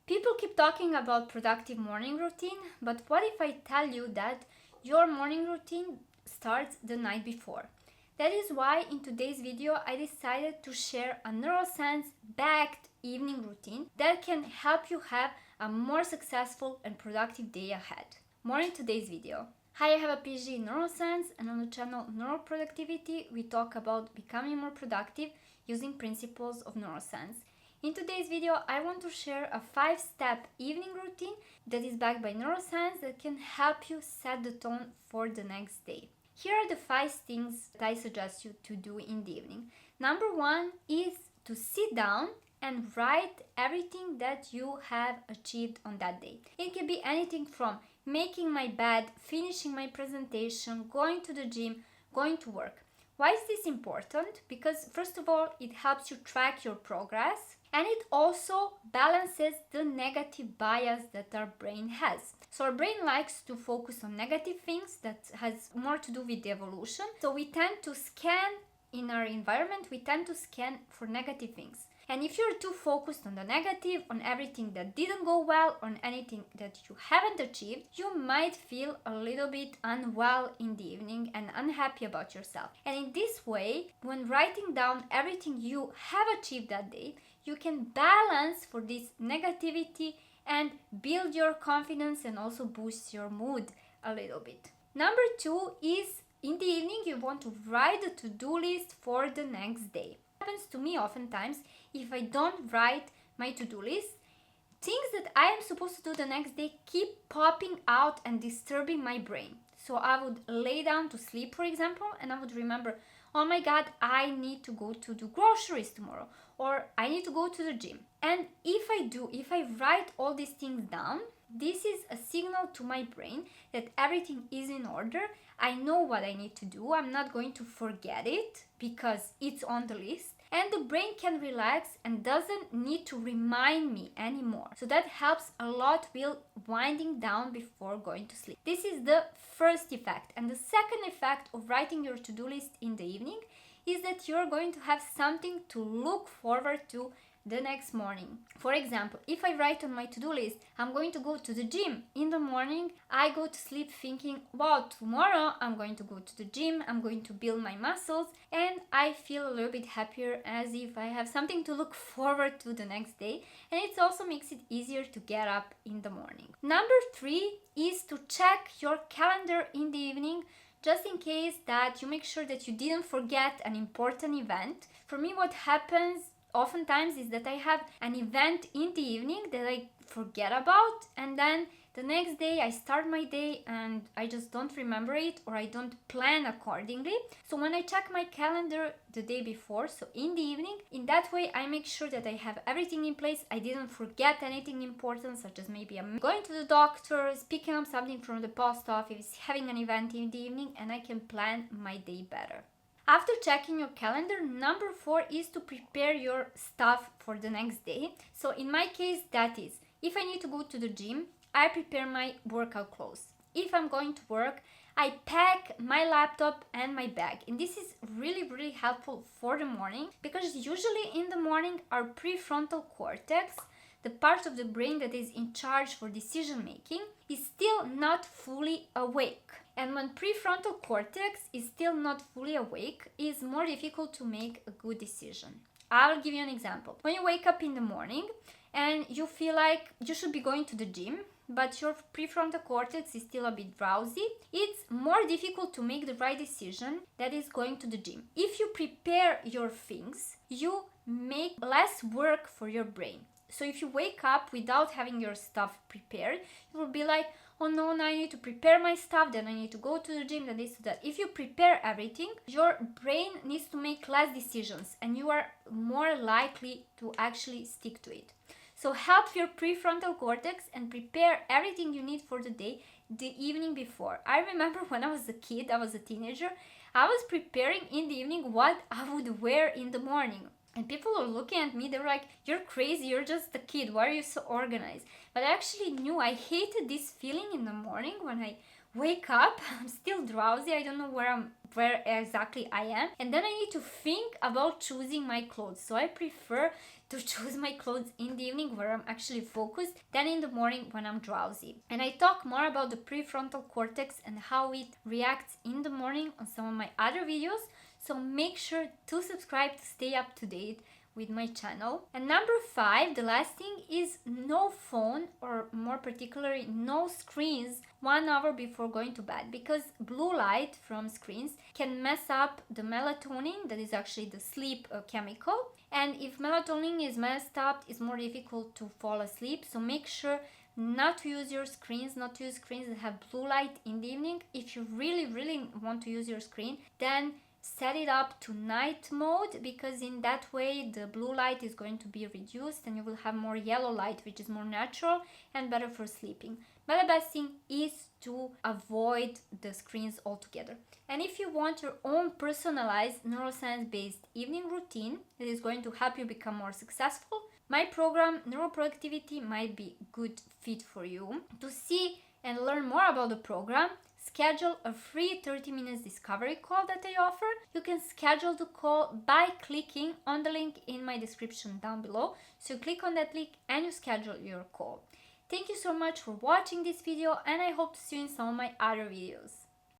People keep talking about productive morning routine, but what if I tell you that your morning routine starts the night before? That is why in today's video I decided to share a neuroscience-backed evening routine that can help you have a more successful and productive day ahead. More in today's video. Hi, I have a PhD in neuroscience, and on the channel Neuroproductivity we talk about becoming more productive using principles of neuroscience. In today's video, I want to share a 5-step evening routine that is backed by neuroscience that can help you set the tone for the next day. Here are the 5 things that I suggest you to do in the evening. Number 1 is to sit down and write everything that you have achieved on that day. It can be anything from making my bed, finishing my presentation, going to the gym, going to work. Why is this important? Because first of all, it helps you track your progress, and it also balances the negative bias that our brain has. So our brain likes to focus on negative things that has more to do with the evolution. So we tend to scan in our environment, we tend to scan for negative things. And if you're too focused on the negative, on everything that didn't go well, on anything that you haven't achieved, you might feel a little bit unwell in the evening and unhappy about yourself. And in this way, when writing down everything you have achieved that day, you can balance for this negativity and build your confidence and also boost your mood a little bit. Number 2 is in the evening you want to write the to-do list for the next day. It happens to me oftentimes if I don't write my to-do list, things that I am supposed to do the next day keep popping out and disturbing my brain. So I would lay down to sleep, for example, and I would remember, oh my god, I need to go to the groceries tomorrow, or I need to go to the gym. And if I write all these things down, this is a signal to my brain that everything is in order. I know what I need to do. I'm not going to forget it because it's on the list. And the brain can relax and doesn't need to remind me anymore. So that helps a lot with winding down before going to sleep. This is the first effect. And the second effect of writing your to-do list in the evening is that you're going to have something to look forward to the next morning. For example, if I write on my to-do list, I'm going to go to the gym in the morning, I go to sleep thinking, wow, tomorrow I'm going to go to the gym, I'm going to build my muscles, and I feel a little bit happier as if I have something to look forward to the next day, and it also makes it easier to get up in the morning. Number 3 is to check your calendar in the evening, just in case that you make sure that you didn't forget an important event. For me, what happens oftentimes is that I have an event in the evening that I forget about, and then the next day I start my day and I just don't remember it, or I don't plan accordingly. So when I check my calendar the day before, so in the evening, in that way I make sure that I have everything in place. I didn't forget anything important, such as maybe I'm going to the doctor, picking up something from the post office, having an event in the evening, and I can plan my day better. After checking your calendar, number 4 is to prepare your stuff for the next day. So in my case, that is, if I need to go to the gym, I prepare my workout clothes. If I'm going to work, I pack my laptop and my bag. And this is really helpful for the morning, because usually in the morning our prefrontal cortex, the part of the brain that is in charge for decision making, is still not fully awake. And when prefrontal cortex is still not fully awake, it's more difficult to make a good decision. I'll give you an example. When you wake up in the morning and you feel like you should be going to the gym, but your prefrontal cortex is still a bit drowsy, it's more difficult to make the right decision, that is going to the gym. If you prepare your things, you make less work for your brain. So if you wake up without having your stuff prepared, you will be like, oh no, now I need to prepare my stuff, then I need to go to the gym, then this, that. If you prepare everything, your brain needs to make less decisions and you are more likely to actually stick to it. So help your prefrontal cortex and prepare everything you need for the day the evening before. I remember when I was a kid, I was a teenager, I was preparing in the evening what I would wear in the morning. And people were looking at me, they were like, you're crazy, you're just a kid, why are you so organized? But I actually knew I hated this feeling in the morning when I wake up, I'm still drowsy, I don't know where exactly I am, and then I need to think about choosing my clothes. So I prefer to choose my clothes in the evening where I'm actually focused than in the morning when I'm drowsy. And I talk more about the prefrontal cortex and how it reacts in the morning on some of my other videos, so make sure to subscribe to stay up to date with my channel. And number 5, the last thing, is no phone, or more particularly no screens 1 hour before going to bed, because blue light from screens can mess up the melatonin, that is actually the sleep chemical, and if melatonin is messed up, it's more difficult to fall asleep. So make sure not to use your screens, not to use screens that have blue light in the evening. If you really want to use your screen, then set it up to night mode, because in that way the blue light is going to be reduced and you will have more yellow light, which is more natural and better for sleeping. But the best thing is to avoid the screens altogether. And if you want your own personalized neuroscience based evening routine that is going to help you become more successful, my program Neuroproductivity might be a good fit for you. To see and learn more about the program, schedule a free 30 minutes discovery call that I offer. You can schedule the call by clicking on the link in my description down below. So you click on that link and you schedule your call. Thank you so much for watching this video, and I hope to see you in some of my other videos.